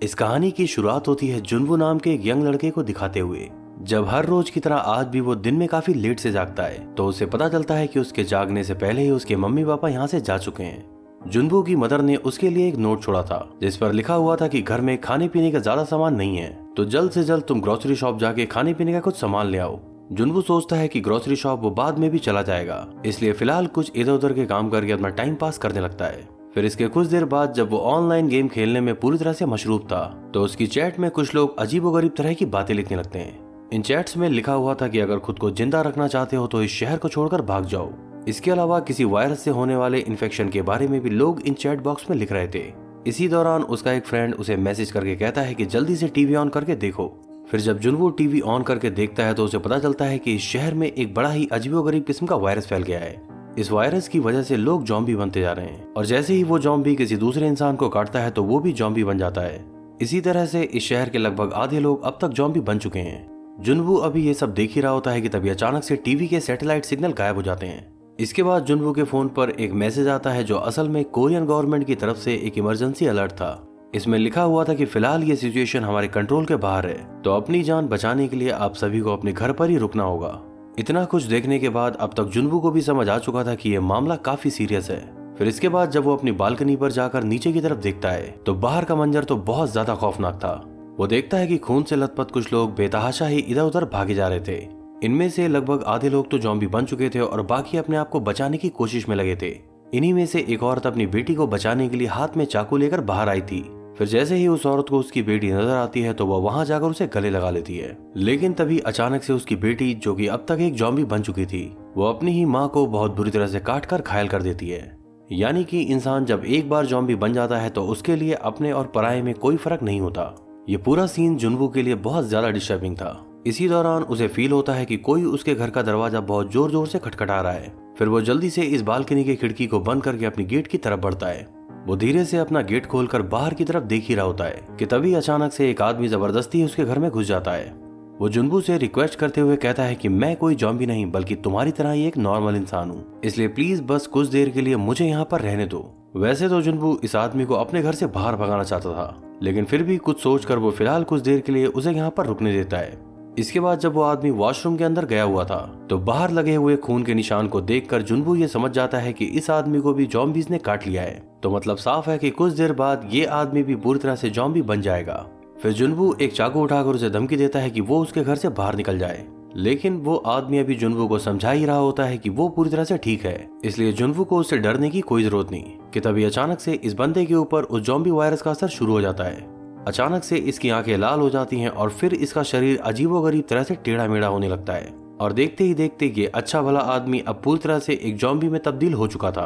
इस कहानी की शुरुआत होती है जुनवू नाम के एक यंग लड़के को दिखाते हुए। जब हर रोज की तरह आज भी वो दिन में काफी लेट से जागता है तो उसे पता चलता है कि उसके जागने से पहले ही उसके मम्मी पापा यहाँ से जा चुके हैं। जुनवू की मदर ने उसके लिए एक नोट छोड़ा था जिस पर लिखा हुआ था कि घर में खाने पीने का ज्यादा सामान नहीं है, तो जल्द से जल्द तुम ग्रोसरी शॉप जाके खाने पीने का कुछ सामान ले आओ। जुनवू सोचता है कि ग्रोसरी शॉप वो बाद में भी चला जाएगा, इसलिए फिलहाल कुछ इधर उधर के काम करके अपना टाइम पास करने लगता है। फिर इसके कुछ देर बाद जब वो ऑनलाइन गेम खेलने में पूरी तरह से मशरूफ था तो उसकी चैट में कुछ लोग अजीबोगरीब तरह की बातें लिखने लगते हैं। इन चैट्स में लिखा हुआ था कि अगर खुद को जिंदा रखना चाहते हो तो इस शहर को छोड़कर भाग जाओ। इसके अलावा किसी वायरस से होने वाले इन्फेक्शन के बारे में भी लोग इन चैट बॉक्स में लिख रहे थे। इसी दौरान उसका एक फ्रेंड उसे मैसेज करके कहता है कि जल्दी से टीवी ऑन करके देखो। फिर जब जुनवू टीवी ऑन करके देखता है तो उसे पता चलता है कि इस शहर में एक बड़ा ही अजीबोगरीब किस्म का वायरस फैल गया है। इस वायरस की वजह से लोग जॉम्बी बनते जा रहे हैं और जैसे ही वो जॉम्बी किसी दूसरे इंसान को काटता है तो वो भी जॉम्बी बन जाता है। इसी तरह से इस शहर के लगभग आधे लोग अब तक जॉम्बी बन चुके हैं। जुनवू अभी ये सब देख ही रहा होता है कि तभी अचानक से टीवी के सैटेलाइट सिग्नल गायब हो जाते हैं। इसके बाद जुनवू के फोन पर एक मैसेज आता है जो असल में कोरियन गवर्नमेंट की तरफ से एक इमरजेंसी अलर्ट था। इसमें लिखा हुआ था कि फिलहाल ये सिचुएशन हमारे कंट्रोल के बाहर है, तो अपनी जान बचाने के लिए आप सभी को अपने घर पर ही रुकना होगा। इतना कुछ देखने के बाद अब तक जुनवू को भी समझ आ चुका था कि यह मामला काफी सीरियस है। फिर इसके बाद जब वो अपनी बालकनी पर जाकर नीचे की तरफ देखता है तो बाहर का मंजर तो बहुत ज्यादा खौफनाक था। वो देखता है कि खून से लथपथ कुछ लोग बेतहाशा ही इधर उधर भागे जा रहे थे। इनमें से लगभग आधे लोग तो जॉम्बी बन चुके थे और बाकी अपने आप को बचाने की कोशिश में लगे थे। इन्हीं में से एक औरत अपनी बेटी को बचाने के लिए हाथ में चाकू लेकर बाहर आई थी। फिर जैसे ही उस औरत को उसकी बेटी नजर आती है तो वह वहां जाकर उसे गले लगा लेती है। लेकिन तभी अचानक से उसकी बेटी, जो कि अब तक एक जॉम्बी बन चुकी थी, वो अपनी ही माँ को बहुत बुरी तरह से काट कर घायल कर देती है। यानी कि इंसान जब एक बार जॉम्बी बन जाता है तो उसके लिए अपने और पराये में कोई फर्क नहीं होता। ये पूरा सीन जुनवू के लिए बहुत ज्यादा डिस्टर्बिंग था। इसी दौरान उसे फील होता है कि कोई उसके घर का दरवाजा बहुत जोर जोर से खटखटा रहा है। फिर वो जल्दी से इस बालकनी की खिड़की को बंद करके अपनी गेट की तरफ बढ़ता है। वो धीरे से अपना गेट खोलकर बाहर की तरफ देख ही रहा होता है कि तभी अचानक से एक आदमी जबरदस्ती उसके घर में घुस जाता है। वो जुनवू से रिक्वेस्ट करते हुए कहता है कि मैं कोई जॉम्बी नहीं बल्कि तुम्हारी तरह ही एक नॉर्मल इंसान हूँ, इसलिए प्लीज बस कुछ देर के लिए मुझे यहाँ पर रहने दो। वैसे तो जुनवू इस आदमी को अपने घर से बाहर भगाना चाहता था, लेकिन फिर भी कुछ सोचकर वो फिलहाल कुछ देर के लिए उसे यहाँ पर रुकने देता है। इसके बाद जब वो आदमी वॉशरूम के अंदर गया हुआ था तो बाहर लगे हुए खून के निशान को देखकर जुनवू ये समझ जाता है कि इस आदमी को भी जॉम्बीज ने काट लिया है। तो मतलब साफ है कि कुछ देर बाद ये आदमी भी पूरी तरह से जॉम्बी बन जाएगा। फिर जुनवू एक चाकू उठाकर उसे धमकी देता है कि वो उसके घर से बाहर निकल जाए, लेकिन वो आदमी अभी जुनवू को समझा ही रहा होता है कि वो पूरी तरह से ठीक है, इसलिए जुनवू को उससे डरने की कोई जरूरत नहीं। कि तभी अचानक से इस बंदे के ऊपर उस जॉम्बी वायरस का असर शुरू हो जाता है। अचानक से इसकी आंखें लाल हो जाती हैं और फिर इसका शरीर अजीबोगरीब तरह से टेढ़ा मेढ़ा होने लगता है और देखते ही देखते ये अच्छा भला आदमी अब पूरी तरह से एक जॉम्बी में तब्दील हो चुका था।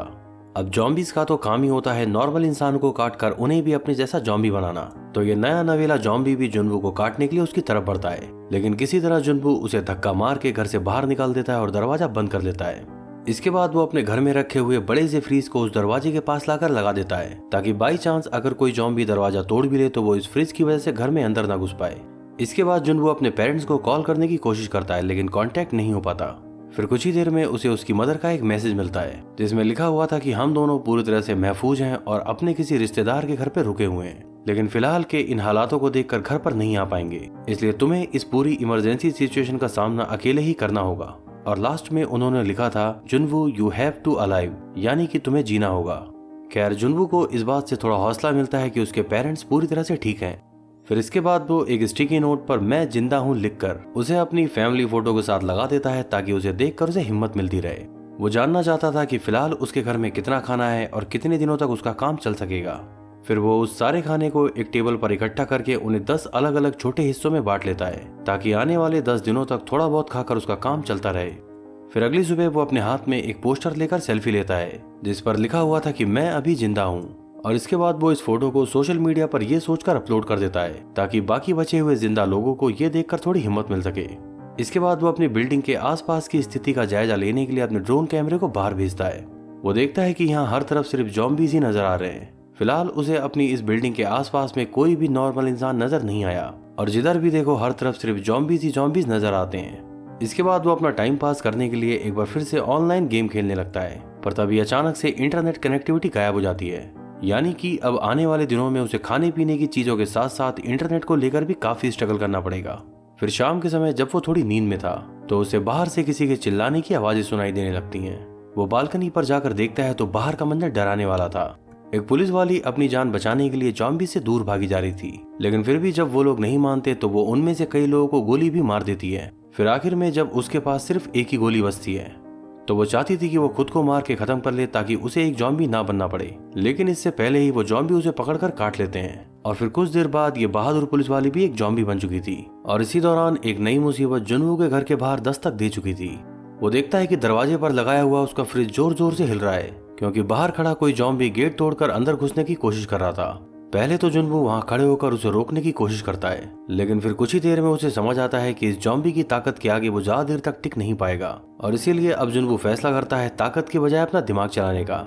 अब जॉम्बीज का तो काम ही होता है नॉर्मल इंसान को काटकर उन्हें भी अपने जैसा जॉम्बी बनाना। तो ये नया नवेला जॉम्बी भी जुनवू को काटने के लिए उसकी तरफ बढ़ता है, लेकिन किसी तरह जुनवू उसे धक्का मार के घर से बाहर निकाल देता है और दरवाजा बंद कर लेता है। इसके बाद वो अपने घर में रखे हुए बड़े से फ्रीज को उस दरवाजे के पास लाकर लगा देता है ताकि बाई चांस अगर कोई जॉम्बी दरवाजा तोड़ भी ले तो वो इस फ्रिज की वजह से घर में अंदर ना घुस पाए। इसके बाद जुनवू अपने पेरेंट्स को कॉल करने की कोशिश करता है, लेकिन कांटेक्ट नहीं हो पाता। फिर कुछ ही देर में उसे उसकी मदर का एक मैसेज मिलता है जिसमें लिखा हुआ था कि हम दोनों पूरी तरह से महफूज हैं और अपने किसी रिश्तेदार के घर पे रुके हुए हैं, लेकिन फिलहाल के इन हालातों को देखकर घर पर नहीं आ पाएंगे, इसलिए तुम्हें इस पूरी इमरजेंसी सिचुएशन का सामना अकेले ही करना होगा। और लास्ट में उन्होंने लिखा था जुनवू यू हैव टू अलाइव, यानी कि तुम्हें जीना होगा। खैर जुनवू को इस बात से थोड़ा हौसला मिलता है कि उसके पेरेंट्स पूरी तरह से ठीक हैं। फिर इसके बाद वो एक स्टिकी नोट पर मैं जिंदा हूँ लिखकर उसे अपनी फैमिली फोटो के साथ लगा देता है ताकि उसे देखकर उसे हिम्मत मिलती रहे। वो जानना चाहता था कि फिलहाल उसके घर में कितना खाना है और कितने दिनों तक उसका काम चल सकेगा। फिर वो उस सारे खाने को एक टेबल पर इकट्ठा करके उन्हें 10 अलग अलग छोटे हिस्सों में बांट लेता है ताकि आने वाले 10 दिनों तक थोड़ा बहुत खाकर उसका काम चलता रहे। फिर अगली सुबह वो अपने हाथ में एक पोस्टर लेकर सेल्फी लेता है जिस पर लिखा हुआ था कि मैं अभी जिंदा हूँ, और इसके बाद वो इस फोटो को सोशल मीडिया पर यह सोचकर अपलोड कर देता है ताकि बाकी बचे हुए जिंदा लोगों को ये देखकर थोड़ी हिम्मत मिल सके। इसके बाद वो अपनी बिल्डिंग के आसपास की स्थिति का जायजा लेने के लिए अपने ड्रोन कैमरे को बाहर भेजता है। वो देखता है कि यहाँ हर तरफ सिर्फ जॉम्बीज ही नजर आ रहे हैं। फिलहाल उसे अपनी इस बिल्डिंग के आसपास में कोई भी नॉर्मल इंसान नजर नहीं आया और जिधर भी देखो हर तरफ सिर्फ जॉम्बीज ही जॉम्बीज नजर आते हैं। इसके बाद वो अपना टाइम पास करने के लिए एक बार फिर से ऑनलाइन गेम खेलने लगता है, पर तभी अचानक से इंटरनेट कनेक्टिविटी गायब हो जाती है। यानी कि अब आने वाले दिनों में उसे खाने पीने की चीजों के साथ साथ इंटरनेट को लेकर भी काफी स्ट्रगल करना पड़ेगा। फिर शाम के समय जब वो थोड़ी नींद में था तो उसे बाहर से किसी के चिल्लाने की आवाजें सुनाई देने लगती हैं। वो बालकनी पर जाकर देखता है तो बाहर का मंजर डराने वाला था। एक पुलिस वाली अपनी जान बचाने के लिए ज़ॉम्बी से दूर भागी जा रही थी, लेकिन फिर भी जब वो लोग नहीं मानते तो वो उनमें से कई लोगों को गोली भी मार देती है। फिर आखिर में जब उसके पास सिर्फ एक ही गोली बचती है तो वो चाहती थी कि वो खुद को मार के खत्म कर ले ताकि उसे एक ज़ॉम्बी ना बनना पड़े, लेकिन इससे पहले ही वो ज़ॉम्बी उसे पकड़कर काट लेते हैं। और फिर कुछ देर बाद ये बहादुर पुलिस वाली भी एक ज़ॉम्बी बन चुकी थी। और इसी दौरान एक नई मुसीबत जुनवू के घर के बाहर दस्तक दे चुकी थी। वो देखता है कि दरवाजे पर लगाया हुआ उसका फ्रिज जोर जोर से हिल रहा है, क्योंकि बाहर खड़ा कोई ज़ॉम्बी गेट तोड़कर अंदर घुसने की कोशिश कर रहा था। पहले तो जुनवू वहां खड़े होकर उसे रोकने की कोशिश करता है, लेकिन फिर कुछ ही देर में उसे समझ आता है कि इस ज़ॉम्बी की ताकत के आगे वो ज्यादा देर तक टिक नहीं पाएगा। और इसीलिए अब जुनवू फैसला करता है ताकत की बजाय अपना दिमाग चलाने का।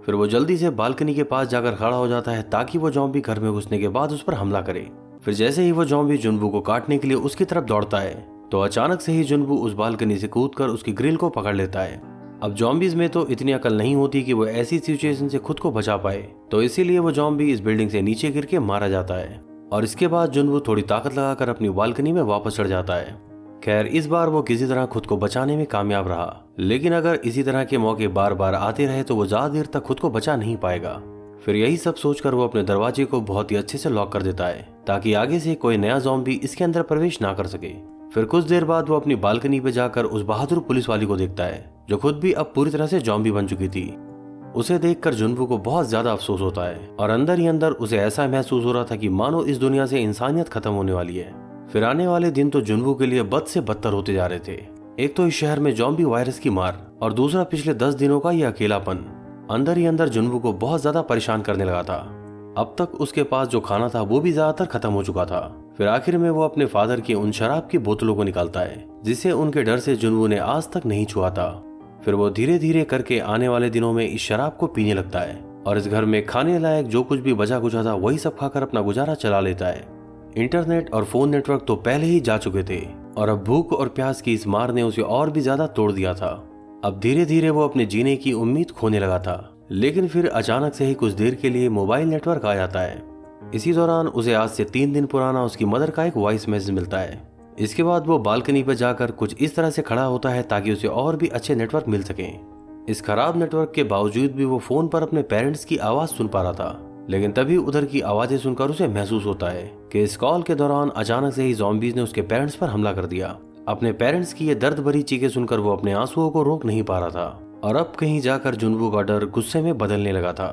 फिर वो जल्दी से बालकनी के पास जाकर खड़ा हो जाता है ताकि वो ज़ॉम्बी घर में घुसने के बाद उस पर हमला करे। फिर जैसे ही वो ज़ॉम्बी जुनवू को काटने के लिए उसकी तरफ दौड़ता है तो अचानक से ही जुनवू उस बालकनी से कूदकर उसकी ग्रिल को पकड़ लेता है। अब ज़ॉम्बीज में तो इतनी अकल नहीं होती कि वो ऐसी सिचुएशन से खुद को बचा पाए, तो इसीलिए वो ज़ॉम्बी इस बिल्डिंग से नीचे गिर के मारा जाता है। और इसके बाद जुनवू थोड़ी ताकत लगाकर अपनी बालकनी में वापस चढ़ जाता है। खैर इस बार वो किसी तरह खुद को बचाने में कामयाब रहा, लेकिन अगर इसी तरह के मौके बार बार आते रहे तो वो ज्यादा देर तक खुद को बचा नहीं पाएगा। फिर यही सब सोचकर वो अपने दरवाजे को बहुत ही अच्छे से लॉक कर देता है ताकि आगे से कोई नया ज़ॉम्बी इसके अंदर प्रवेश ना कर सके। फिर कुछ देर बाद वो अपनी बालकनी पे जाकर उस बहादुर पुलिस वाली को देखता है जो खुद भी अब पूरी तरह से ज़ॉम्बी बन चुकी थी। उसे देखकर जुनवू को बहुत ज्यादा अफसोस होता है और अंदर ही अंदर उसे ऐसा महसूस हो रहा था कि मानो इस दुनिया से इंसानियत खत्म होने वाली है। फिर आने वाले दिन तो जुनवू के लिए बद से बदतर होते जा रहे थे। एक तो इस शहर में ज़ॉम्बी वायरस की मार और दूसरा पिछले 10 दिनों का यह अकेलापन अंदर ही अंदर जुनवू को बहुत ज्यादा परेशान करने लगा था। अब तक उसके पास जो खाना था वो भी ज्यादातर खत्म हो चुका था। फिर आखिर में वो अपने फादर की उन शराब की बोतलों को निकालता है जिसे उनके डर से जुनवू ने आज तक नहीं छुआ था। फिर वो धीरे धीरे करके आने वाले दिनों में इस शराब को पीने लगता है और इस घर में खाने लायक जो कुछ भी बचा कुचा था वही सब खाकर अपना गुजारा चला लेता है। इंटरनेट और फोन नेटवर्क तो पहले ही जा चुके थे और अब भूख और प्यास की इस मार ने उसे और भी ज्यादा तोड़ दिया था। अब धीरे धीरे वो अपने जीने की उम्मीद खोने लगा था, लेकिन फिर अचानक से ही कुछ देर के लिए मोबाइल नेटवर्क आ जाता है। इसी दौरान उसे आज से 3 दिन पुराना उसकी मदर का एक वॉइस मैसेज मिलता है। इसके बाद वो बालकनी पर जाकर कुछ इस तरह से खड़ा होता है ताकि उसे और भी अच्छे नेटवर्क मिल सके। इस खराब नेटवर्क के बावजूद भी वो फोन पर अपने पेरेंट्स की आवाज सुन पा रहा था, लेकिन तभी उधर की आवाजें सुनकर उसे महसूस होता है कि इस कॉल के दौरान अचानक से ही ज़ॉम्बीज ने उसके पेरेंट्स पर हमला कर दिया। अपने पेरेंट्स की ये दर्द भरी चीखें सुनकर वो अपने आंसुओं को रोक नहीं पा रहा था और अब कहीं जाकर जुनवू का डर गुस्से में बदलने लगा था।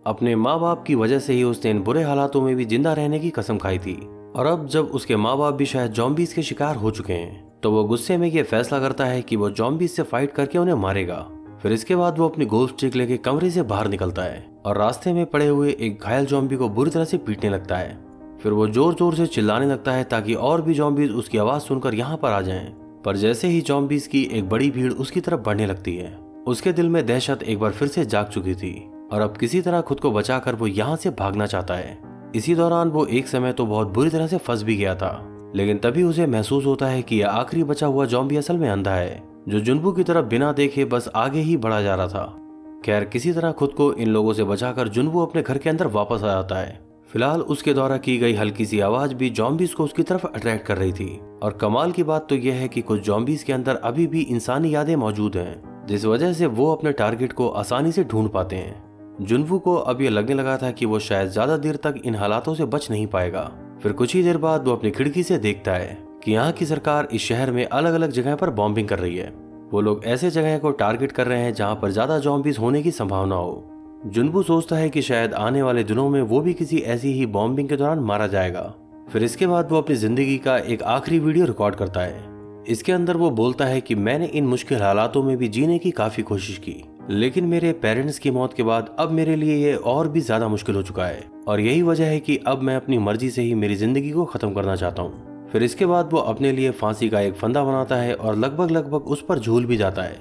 अपने माँ बाप की वजह से ही उसने इन बुरे हालातों में भी जिंदा रहने की कसम खाई थी और अब जब उसके माँ बाप भी शायद ज़ॉम्बीज के शिकार हो चुके हैं तो वो गुस्से में ये फैसला करता है कि वो ज़ॉम्बीज से फाइट करके उन्हें मारेगा। फिर इसके बाद वो अपनी गोल्फ स्टिक लेके कमरे से बाहर निकलता है और रास्ते में पड़े हुए एक घायल ज़ॉम्बी को बुरी तरह से पीटने लगता है। फिर वो जोर जोर से चिल्लाने लगता है ताकि और भी ज़ॉम्बीज उसकी आवाज सुनकर यहाँ पर आ जाएं। पर जैसे ही ज़ॉम्बीज की एक बड़ी भीड़ उसकी तरफ बढ़ने लगती है, उसके दिल में दहशत एक बार फिर से जाग चुकी थी और अब किसी तरह खुद को बचाकर वो यहाँ से भागना चाहता है। इसी दौरान वो एक समय तो बहुत बुरी तरह से फंस भी गया था, लेकिन तभी उसे महसूस होता है कि यह आखिरी बचा हुआ ज़ॉम्बी असल में अंधा है जो जुनवू की तरफ बिना देखे बस आगे ही बढ़ा जा रहा था। खैर किसी तरह खुद को इन लोगों से बचाकर जुनवू अपने घर के अंदर वापस आ जाता है। फिलहाल उसके द्वारा की गई हल्की सी आवाज भी ज़ॉम्बीज को उसकी तरफ अट्रैक्ट कर रही थी और कमाल की बात तो यह है कि कुछ ज़ॉम्बीज के अंदर अभी भी इंसानी यादें मौजूद हैं, जिस वजह से वो अपने टारगेट को आसानी से ढूंढ पाते हैं। जुनवू को अब यह लगने लगा था कि वो शायद ज्यादा देर तक इन हालातों से बच नहीं पाएगा। फिर कुछ ही देर बाद वो अपनी खिड़की से देखता है कि यहाँ की सरकार इस शहर में अलग अलग जगह पर बॉम्बिंग कर रही है। वो लोग ऐसे जगह को टारगेट कर रहे हैं जहाँ पर ज्यादा ज़ॉम्बीज होने की संभावना हो। जुनवू सोचता है कि शायद आने वाले दिनों में वो भी किसी ऐसी ही बॉम्बिंग के दौरान मारा जाएगा। फिर इसके बाद वो अपनी जिंदगी का एक आखिरी वीडियो रिकॉर्ड करता है। इसके अंदर वो बोलता है कि मैंने इन मुश्किल हालातों में भी जीने की काफी कोशिश की, लेकिन मेरे पेरेंट्स की मौत के बाद अब मेरे लिए ये और भी ज्यादा मुश्किल हो चुका है और यही वजह है कि अब मैं अपनी मर्जी से ही मेरी जिंदगी को खत्म करना चाहता हूँ। फिर इसके बाद वो अपने लिए फांसी का एक फंदा बनाता है और लगभग उस पर झूल भी जाता है।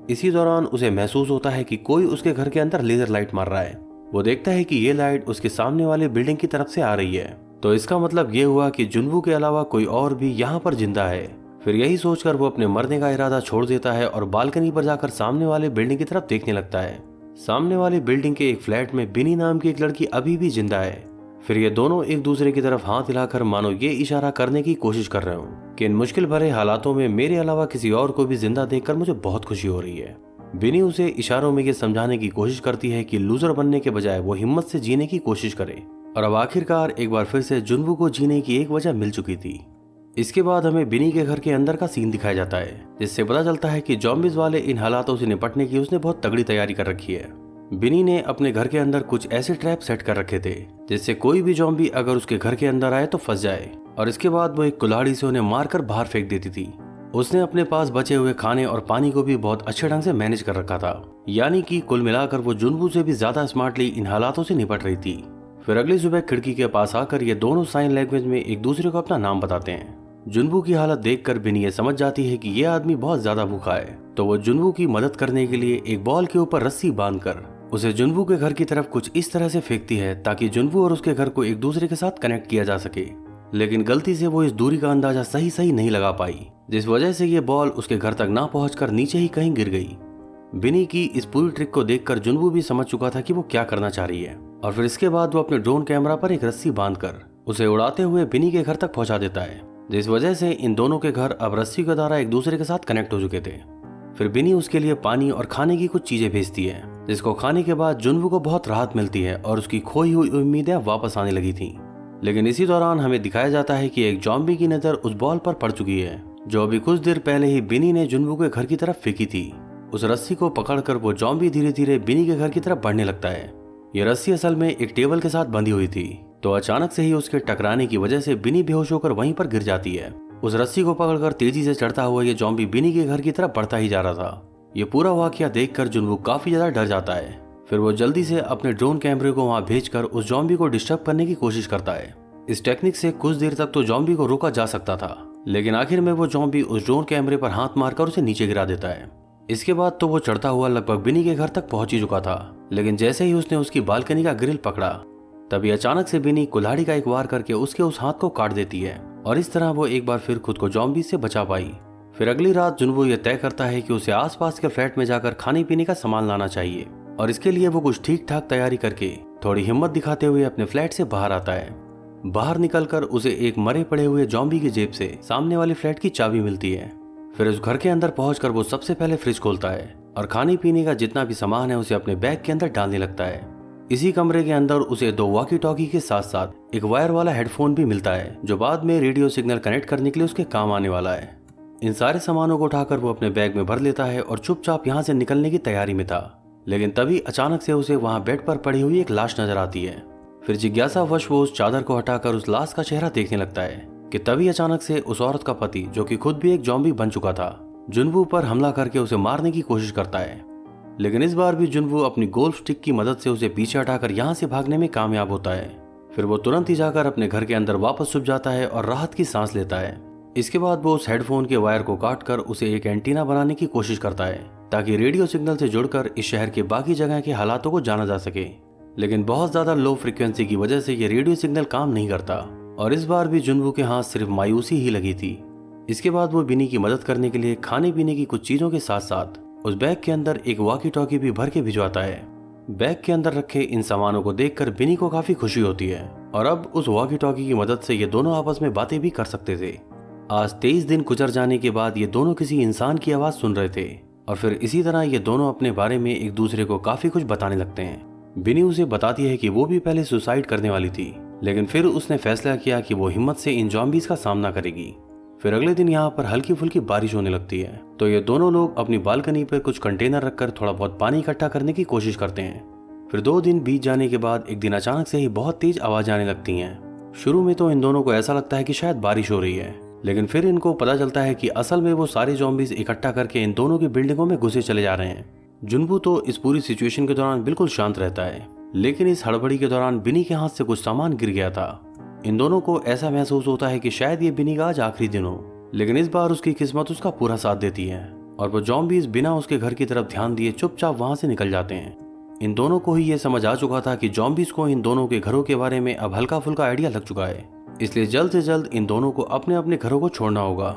इसी दौरान उसे महसूस होता है कि कोई उसके घर के अंदर लेजर लाइट मार रहा है। वो देखता है कि ये लाइट उसके सामने वाले बिल्डिंग की तरफ से आ रही है, तो इसका मतलब ये हुआ कि जुनवू के अलावा कोई और भी यहाँ पर जिंदा है। फिर यही सोचकर वो अपने मरने का इरादा छोड़ देता है और बालकनी पर जाकर सामने वाले बिल्डिंग की तरफ देखने लगता है। सामने वाली बिल्डिंग के एक फ्लैट में बिनी नाम की एक लड़की अभी भी जिंदा है। फिर ये दोनों एक दूसरे की तरफ हाथ हिलाकर मानो ये इशारा करने की कोशिश कर रहे हो कि इन मुश्किल भरे हालातों में मेरे अलावा किसी और को भी जिंदा देखकर मुझे बहुत खुशी हो रही है। बिनी उसे इशारों में ये समझाने की कोशिश करती है कि लूजर बनने के बजाय वो हिम्मत से जीने की कोशिश करे। और अब आखिरकार एक बार फिर से जुनवू को जीने की एक वजह मिल चुकी थी। इसके बाद हमें बिनी के घर के अंदर का सीन दिखाया जाता है, जिससे पता चलता है कि ज़ॉम्बीज़ वाले इन हालातों से निपटने की उसने बहुत तगड़ी तैयारी कर रखी है। बिनी ने अपने घर के अंदर कुछ ऐसे ट्रैप सेट कर रखे थे जिससे कोई भी ज़ॉम्बी अगर उसके घर के अंदर आए तो फंस जाए, और इसके बाद वो एक कुल्हाड़ी से उन्हें मारकर बाहर फेंक देती थी। उसने अपने पास बचे हुए खाने और पानी को भी बहुत अच्छे ढंग से मैनेज कर रखा था, यानी कि कुल मिलाकर वो जुनवू से भी ज्यादा स्मार्टली इन हालातों से निपट रही थी। फिर अगली सुबह खिड़की के पास आकर ये दोनों साइन लैंग्वेज में एक दूसरे को अपना नाम बताते हैं। जुनवू की हालत देखकर बिनी ये समझ जाती है कि ये आदमी बहुत ज्यादा भूखा है, तो वो जुनवू की मदद करने के लिए एक बॉल के ऊपर रस्सी बांधकर उसे जुनवू के घर की तरफ कुछ इस तरह से फेंकती है ताकि जुनवू और उसके घर को एक दूसरे के साथ कनेक्ट किया जा सके। लेकिन गलती से वो इस दूरी का अंदाजा सही नहीं लगा पाई, जिस वजह से ये बॉल उसके घर तक ना पहुंचकर नीचे ही कहीं गिर गई। बिनी की इस पूरी ट्रिक को देखकर जुनवू भी समझ चुका था कि वो क्या करना चाह रही है, और फिर इसके बाद वो अपने ड्रोन कैमरा पर एक रस्सी बांधकर उसे उड़ाते हुए बिनी के घर तक पहुंचा देता है, जिस वजह से इन दोनों के घर अब रस्सी के द्वारा एक दूसरे के साथ कनेक्ट हो चुके थे। फिर बिनी उसके लिए पानी और खाने की कुछ चीजें भेजती है, जिसको खाने के बाद जुनवू को बहुत राहत मिलती है और उसकी खोई हुई उम्मीदें वापस आने लगी थी। लेकिन इसी दौरान हमें दिखाया जाता है कि एक ज़ॉम्बी की नजर उस बॉल पर पड़ चुकी है जो अभी कुछ देर पहले ही बिनी ने जुनवू के घर की तरफ फेंकी थी। उस रस्सी को पकड़कर वो ज़ॉम्बी धीरे धीरे बिनी के घर की तरफ बढ़ने लगता है। ये रस्सी असल में एक टेबल के साथ बंधी हुई थी, तो अचानक से ही उसके टकराने की वजह से बिनी बेहोश होकर वहीं पर गिर जाती है। उस रस्सी को पकड़कर तेजी से चढ़ता हुआ ये ज़ॉम्बी बिनी के घर की तरफ बढ़ता ही जा रहा था। ये पूरा वाकया देखकर जुनवू काफी ज्यादा डर जाता है। फिर वो जल्दी से अपने ड्रोन कैमरे को वहां भेजकर उस ज़ॉम्बी को डिस्टर्ब करने की कोशिश करता है। इस टेक्निक से कुछ देर तक तो ज़ॉम्बी को रोका जा सकता था, लेकिन आखिर में वो ज़ॉम्बी उस ड्रोन कैमरे पर हाथ मारकर उसे नीचे गिरा देता है। इसके बाद तो वो चढ़ता हुआ लगभग बिनी के घर तक पहुंच ही चुका था, लेकिन जैसे ही उसने उसकी बालकनी का ग्रिल पकड़ा तभी अचानक से बिनी कुल्हाड़ी का एक वार करके उसके उस हाथ को काट देती है, और इस तरह वो एक बार फिर खुद को ज़ॉम्बी से बचा पाई। फिर अगली रात जुनवू ये तय करता है कि उसे आसपास के फ्लैट में जाकर खाने पीने का सामान लाना चाहिए, और इसके लिए वो कुछ ठीक ठाक तैयारी करके थोड़ी हिम्मत दिखाते हुए अपने फ्लैट से बाहर आता है। बाहर निकलकर उसे एक मरे पड़े हुए ज़ॉम्बी की जेब से सामने वाले फ्लैट की चाबी मिलती है। फिर उस घर के अंदर पहुंचकर वो सबसे पहले फ्रिज खोलता है और खाने पीने का जितना भी सामान है उसे अपने बैग के अंदर डालने लगता है। इसी कमरे के अंदर उसे 2 वॉकी टॉकी के साथ साथ एक वायर वाला हेडफोन भी मिलता है, जो बाद में रेडियो सिग्नल कनेक्ट करने के लिए उसके काम आने वाला है। इन सारे सामानों को उठाकर वो अपने बैग में भर लेता है और चुपचाप यहाँ से निकलने की तैयारी में था, लेकिन तभी अचानक से उसे वहाँ बेड पर पड़ी हुई एक लाश नजर आती है। फिर जिज्ञासावश वो उस चादर को हटाकर उस लाश का चेहरा देखने लगता है कि तभी अचानक से उस औरत का पति, जो कि खुद भी एक ज़ॉम्बी बन चुका था, जुनवू पर हमला करके उसे मारने की कोशिश करता है। लेकिन इस बार भी जुनवू अपनी गोल्फ स्टिक की मदद से उसे पीछे हटाकर यहाँ से भागने में कामयाब होता है। फिर वो तुरंत ही जाकर अपने घर के अंदर वापस छुप जाता है और राहत की सांस लेता है। इसके बाद वो उस हेडफोन के वायर को काटकर उसे एक एंटीना बनाने की कोशिश करता है ताकि रेडियो सिग्नल से जुड़कर इस शहर के बाकी जगह के हालातों को जाना जा सके। लेकिन बहुत ज्यादा लो फ्रिक्वेंसी की वजह से ये रेडियो सिग्नल काम नहीं करता, और इस बार भी जुनवू के हाथ सिर्फ मायूसी ही लगी थी। इसके बाद वो बिनी की मदद करने के लिए खाने पीने की कुछ चीजों के साथ साथ उस बैग के अंदर एक वॉकी टॉकी भी भर के भिजवाता है। बैग के अंदर रखे इन सामानों को देखकर बिनी को काफी खुशी होती है, और अब उस वॉकी टॉकी की मदद से ये दोनों आपस में बातें भी कर सकते थे। आज 23 दिन गुजर जाने के बाद ये दोनों किसी इंसान की आवाज सुन रहे थे, और फिर इसी तरह ये दोनों अपने बारे में एक दूसरे को काफी कुछ बताने लगते हैं। बिनी उसे बताती है कि वो भी पहले सुसाइड करने वाली थी, लेकिन फिर उसने फैसला किया कि वो हिम्मत से इन ज़ॉम्बीज़ का सामना करेगी। फिर अगले दिन यहाँ पर हल्की फुल्की बारिश होने लगती है, तो ये दोनों लोग अपनी बालकनी पर कुछ कंटेनर रखकर थोड़ा बहुत पानी इकट्ठा करने की कोशिश करते हैं। फिर 2 दिन बीत जाने के बाद एक दिन अचानक से ही बहुत तेज आवाज आने लगती हैं। शुरू में तो इन दोनों को ऐसा लगता है कि शायद बारिश हो रही है, लेकिन फिर इनको पता चलता है कि असल में वो सारे ज़ॉम्बीज़ इकट्ठा करके इन दोनों की बिल्डिंगों में घुसे चले जा रहे हैं। जुनवू तो इस पूरी सिचुएशन के दौरान बिल्कुल शांत रहता है, लेकिन इस हड़बड़ी के दौरान बिनी के हाथ से कुछ सामान गिर गया था। इन दोनों को ऐसा महसूस होता है कि शायद ये बिनी का आज आखिरी दिन हो, लेकिन इस बार उसकी किस्मत उसका पूरा साथ देती है, और वो ज़ॉम्बीज़ बिना उसके घर की तरफ ध्यान दिए चुपचाप वहां से निकल जाते हैं। इन दोनों को ही ये समझ आ चुका था कि ज़ॉम्बीज़ को इन दोनों के घरों के बारे में अब हल्का फुल्का आइडिया लग चुका है, इसलिए जल्द से जल्द इन दोनों को अपने अपने घरों को छोड़ना होगा।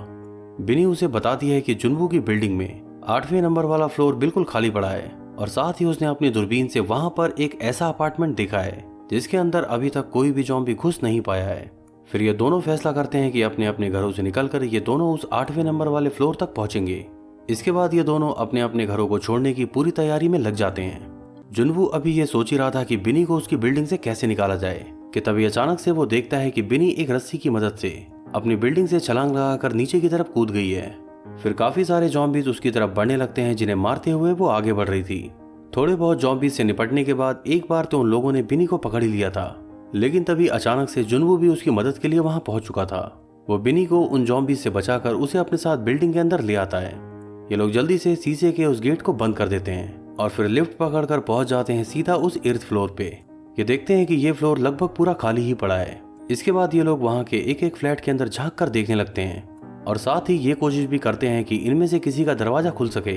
बिनी उसे बताती है कि जुनवू की बिल्डिंग में 8वें नंबर वाला फ्लोर बिल्कुल खाली पड़ा है, और साथ ही उसने अपनी दूरबीन से वहां पर एक ऐसा अपार्टमेंट देखा है जिसके अंदर अभी तक कोई भी ज़ॉम्बी घुस नहीं पाया है। फिर ये दोनों फैसला करते हैं कि अपने अपने घरों से निकलकर ये दोनों उस 8वें नंबर वाले फ्लोर तक पहुंचेंगे। इसके बाद ये दोनों अपने अपने घरों को छोड़ने की पूरी तैयारी में लग जाते हैं। जुनवू अभी ये सोच ही रहा था कि बिनी को उसकी बिल्डिंग से कैसे निकाला जाए कि तभी अचानक से वो देखता है कि बिनी एक रस्सी की मदद से अपनी बिल्डिंग से छलांग लगाकर नीचे की तरफ कूद गई है। फिर काफी सारे ज़ॉम्बीज उसकी तरफ बढ़ने लगते हैं जिन्हें मारते हुए वो आगे बढ़ रही थी। थोड़े बहुत ज़ॉम्बीज से निपटने के बाद एक बार तो उन लोगों ने बिनी को पकड़ ही लिया था, लेकिन तभी अचानक से जुनवू भी उसकी मदद के लिए वहां पहुंच चुका था। वो बिनी को उन ज़ॉम्बीज से बचाकर उसे अपने साथ बिल्डिंग के अंदर ले आता है। ये लोग जल्दी से शीशे के उस गेट को बंद कर देते हैं और फिर लिफ्ट पकड़कर पहुंच जाते हैं सीधा उस 8th फ्लोर पे। ये देखते हैं कि ये फ्लोर लगभग पूरा खाली ही पड़ा है। इसके बाद ये लोग वहां के एक एक फ्लैट के अंदर झांक कर देखने लगते हैं और साथ ही ये कोशिश भी करते हैं कि इनमें से किसी का दरवाजा खुल सके।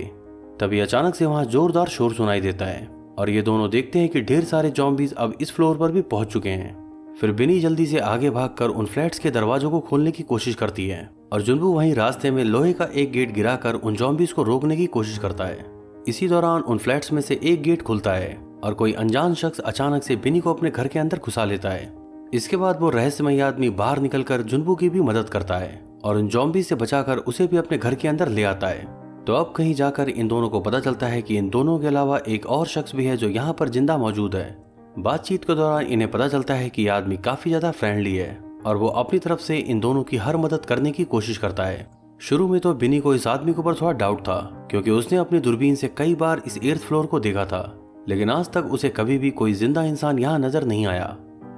तभी अचानक से वहां जोरदार शोर सुनाई देता है और ये दोनों देखते हैं कि ढेर सारे ज़ॉम्बीज अब इस फ्लोर पर भी पहुंच चुके हैं। फिर बिनी जल्दी से आगे भागकर उन फ्लैट्स के दरवाजों को खोलने की कोशिश करती है और जुनवू वहीं रास्ते में लोहे का एक गेट गिराकर उन ज़ॉम्बीज को रोकने की कोशिश करता है। इसी दौरान उन फ्लैट्स में से एक गेट खुलता है और कोई अनजान शख्स अचानक से बिनी को अपने घर के अंदर घुसा लेता है। इसके बाद वो रहस्यमय आदमी बाहर निकलकर जुनवू की भी मदद करता है और उन ज़ॉम्बीज से बचाकर उसे भी अपने घर के अंदर ले आता है। तो अब कहीं जाकर इन दोनों को पता चलता है कि इन दोनों के अलावा एक और शख्स भी है जो यहाँ पर जिंदा मौजूद है। बातचीत के दौरान इन्हें पता चलता है कि यह आदमी काफी ज्यादा फ्रेंडली है और वो अपनी तरफ से इन दोनों की हर मदद करने की कोशिश करता है। शुरू में तो बिनी को इस आदमी के ऊपर थोड़ा डाउट था क्योंकि उसने अपनी दूरबीन से कई बार इस 8th फ्लोर को देखा था, लेकिन आज तक उसे कभी भी कोई जिंदा इंसान यहाँ नजर नहीं आया।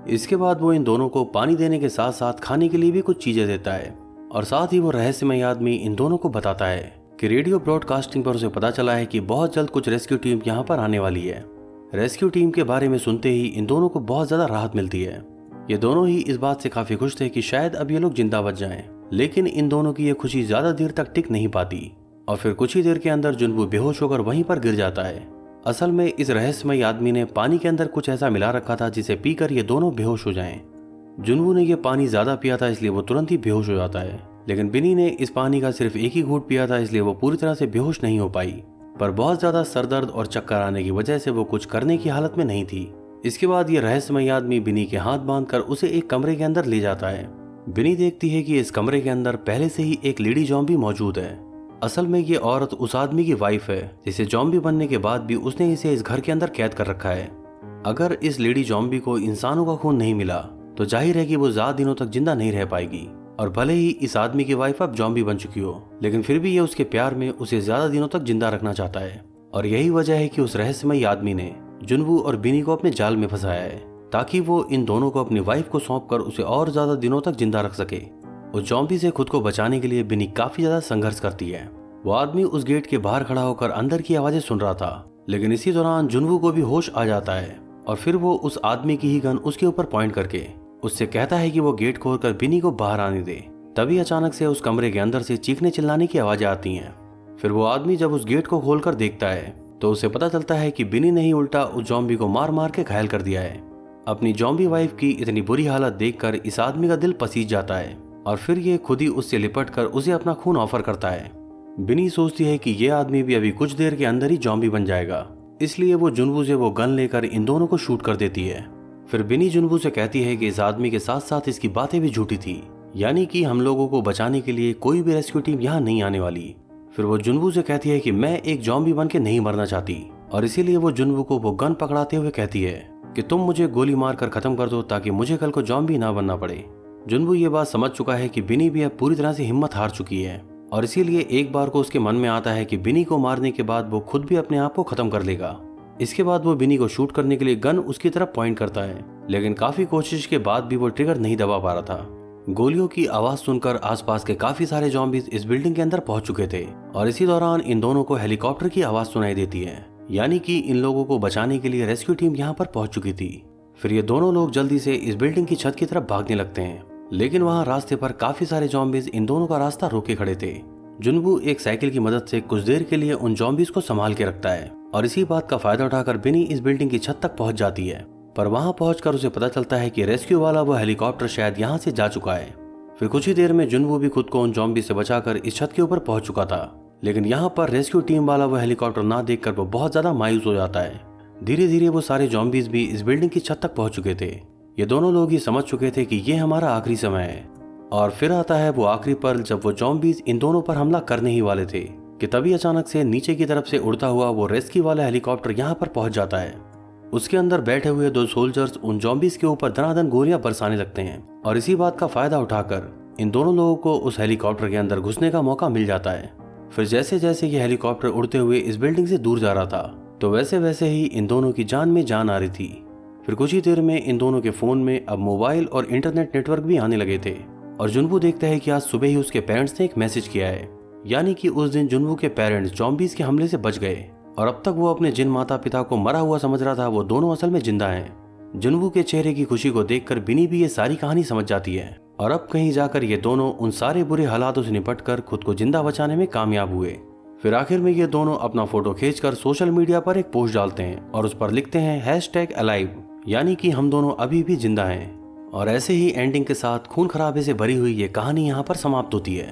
इसके बाद वो इन दोनों को पानी देने के साथ साथ खाने के लिए भी कुछ चीजें देता है और साथ ही वो रहस्यमय आदमी इन दोनों को बताता है कि रेडियो ब्रॉडकास्टिंग पर उसे पता चला है कि बहुत जल्द कुछ रेस्क्यू टीम यहाँ पर आने वाली है। रेस्क्यू टीम के बारे में सुनते ही इन दोनों को बहुत ज्यादा राहत मिलती है। ये दोनों ही इस बात से काफी खुश थे कि शायद अब ये लोग जिंदा बच जाएं, लेकिन इन दोनों की ये खुशी ज्यादा देर तक टिक नहीं पाती और फिर कुछ ही देर के अंदर जुनवू बेहोश होकर वहीं पर गिर जाता है। असल में इस रहस्यमय आदमी ने पानी के अंदर कुछ ऐसा मिला रखा था जिसे पीकर ये दोनों बेहोश हो जाएं। जुनवू ने ये पानी ज्यादा पिया था इसलिए वो तुरंत ही बेहोश हो जाता है, लेकिन बिनी ने इस पानी का सिर्फ एक ही घूंट पिया था इसलिए वो पूरी तरह से बेहोश नहीं हो पाई। पर बहुत ज्यादा सरदर्द और चक्कर आने की वजह से वो कुछ करने की हालत में नहीं थी। इसके बाद ये रहस्यमय आदमी बिनी के हाथ बांधकर उसे एक कमरे के अंदर ले जाता है। बिनी देखती है कि इस कमरे के अंदर पहले से ही एक लेडी ज़ॉम्बी मौजूद है। असल में ये औरत उस आदमी की वाइफ है जिसे ज़ॉम्बी बनने के बाद भी उसने इसे इस घर के अंदर कैद कर रखा है। अगर इस लेडी ज़ॉम्बी को इंसानों का खून नहीं मिला तो जाहिर है कि वो ज्यादा दिनों तक जिंदा नहीं रह पाएगी और भले ही इस आदमी की वाइफ अब ज़ॉम्बी बन चुकी हो, लेकिन फिर भी ये उसके प्यार में उसे ज्यादा दिनों तक जिंदा रखना चाहता है। और यही वजह है कि उस रहस्यमय आदमी ने जुनवू और बिनी को अपने जाल में फंसाया है ताकि वो इन दोनों को अपनी वाइफ को सौंपकर उसे और ज्यादा दिनों तक जिंदा रख सके। उस ज़ॉम्बी से खुद को बचाने के लिए बिनी काफी ज्यादा संघर्ष करती है। वो आदमी उस गेट के बाहर खड़ा होकर अंदर की आवाजें सुन रहा था, लेकिन इसी दौरान जुनवू को भी होश आ जाता है और फिर वो उस आदमी की ही गन उसके ऊपर पॉइंट करके उससे कहता है कि वो गेट खोलकर बिनी को बाहर आने दे। तभी अचानक से उस कमरे के अंदर से चीखने चिल्लाने की आवाजें आती हैं। फिर वो आदमी जब उस गेट को खोलकर देखता है तो उसे पता चलता है कि बिनी ने ही उल्टा उस ज़ॉम्बी को मार मार के घायल कर दिया है। अपनी ज़ॉम्बी वाइफ की इतनी बुरी हालत देखकर इस आदमी का दिल पसीज जाता है और फिर ये खुद ही उससे लिपट कर उसे अपना खून ऑफर करता है। बिनी सोचती है कि ये आदमी भी अभी कुछ देर के अंदर ही ज़ॉम्बी बन जाएगा, इसलिए वो जुनवू से वो गन लेकर इन दोनों को शूट कर देती है। फिर बिनी जुनवू से कहती है कि इस आदमी के साथ साथ इसकी बातें भी झूठी थी, यानी कि हम लोगों को बचाने के लिए कोई भी रेस्क्यू टीम यहाँ नहीं आने वाली। फिर वो जुनवू से कहती है कि मैं एक ज़ॉम्बी बन के नहीं मरना चाहती और इसीलिए वो जुनवू को वो गन पकड़ाते हुए कहती है कि तुम मुझे गोली मार कर खत्म कर दो ताकि मुझे कल को ज़ॉम्बी ना बनना पड़े। जुनवू ये बात समझ चुका है कि बिनी भी अब पूरी तरह से हिम्मत हार चुकी है और इसीलिए एक बार को उसके मन में आता है कि बिनी को मारने के बाद वो खुद भी अपने आप को खत्म कर लेगा। इसके बाद वो बिनी को शूट करने के लिए गन उसकी तरफ पॉइंट करता है, लेकिन काफी कोशिश के बाद भी वो ट्रिगर नहीं दबा पा रहा था। गोलियों की आवाज सुनकर आसपास के काफी सारे ज़ॉम्बीज इस बिल्डिंग के अंदर पहुंच चुके थे और इसी दौरान इन दोनों को हेलीकॉप्टर की आवाज सुनाई देती है, यानी कि इन लोगों को बचाने के लिए रेस्क्यू टीम यहाँ पर पहुंच चुकी थी। फिर ये दोनों लोग जल्दी से इस बिल्डिंग की छत की तरफ भागने लगते हैं, लेकिन वहाँ रास्ते पर काफी सारे ज़ॉम्बीज इन दोनों का रास्ता रोके खड़े थे। जुनवू एक साइकिल की मदद से कुछ देर के लिए उन ज़ॉम्बीज को संभाल के रखता है और इसी बात का फायदा उठाकर बिनी इस बिल्डिंग की छत तक पहुंच जाती है। पर वहां पहुंचकर उसे पता चलता है कि रेस्क्यू वाला वो हेलीकॉप्टर शायद यहां से जा चुका है। फिर कुछ ही देर में जुनवू भी खुद को उन ज़ॉम्बी से बचाकर इस छत के ऊपर पहुंच चुका था, लेकिन यहाँ पर रेस्क्यू टीम वाला वो हेलीकॉप्टर ना देखकर वो बहुत ज्यादा मायूस हो जाता है। धीरे धीरे वो सारे जॉम्बीज भी इस बिल्डिंग की छत तक पहुंच चुके थे। ये दोनों लोग ही समझ चुके थे कि ये हमारा आखिरी समय है। और फिर आता है वो आखिरी पल जब वो जॉम्बीज इन दोनों पर हमला करने ही वाले थे कि तभी अचानक से नीचे की तरफ से उड़ता हुआ वो रेस्क्यू वाला हेलीकॉप्टर यहाँ पर पहुंच जाता है। उसके अंदर बैठे हुए 2 सोल्जर्स उन जॉम्बीज के ऊपर दनादन गोलियां बरसाने लगते हैं और इसी बात का फायदा उठाकर इन दोनों लोगों को उस हेलीकॉप्टर के अंदर घुसने का मौका मिल जाता है। फिर जैसे जैसे ये हेलीकॉप्टर उड़ते हुए इस बिल्डिंग से दूर जा रहा था तो वैसे वैसे ही इन दोनों की जान में जान आ रही थी। फिर कुछ ही देर में इन दोनों के फोन में अब मोबाइल और इंटरनेट नेटवर्क भी आने लगे थे और जुनवू देखता है कि आज सुबह ही उसके पेरेंट्स ने एक मैसेज किया है, यानी कि उस दिन जुनवू के पेरेंट्स जॉम्बीज के हमले से बच गए और अब तक वो अपने जिन माता पिता को मरा हुआ समझ रहा था वो दोनों असल में जिंदा हैं। जुनवू के चेहरे की खुशी को देखकर बिनी भी ये सारी कहानी समझ जाती है और अब कहीं जाकर ये दोनों उन सारे बुरे हालातों से निपटकर खुद को जिंदा बचाने में कामयाब हुए। फिर आखिर में ये दोनों अपना फोटो खींचकर सोशल मीडिया पर एक पोस्ट डालते हैं और उस पर लिखते हैं #alive, यानी कि हम दोनों अभी भी जिंदा हैं। और ऐसे ही एंडिंग के साथ खून खराबे से भरी हुई ये कहानी यहाँ पर समाप्त होती है।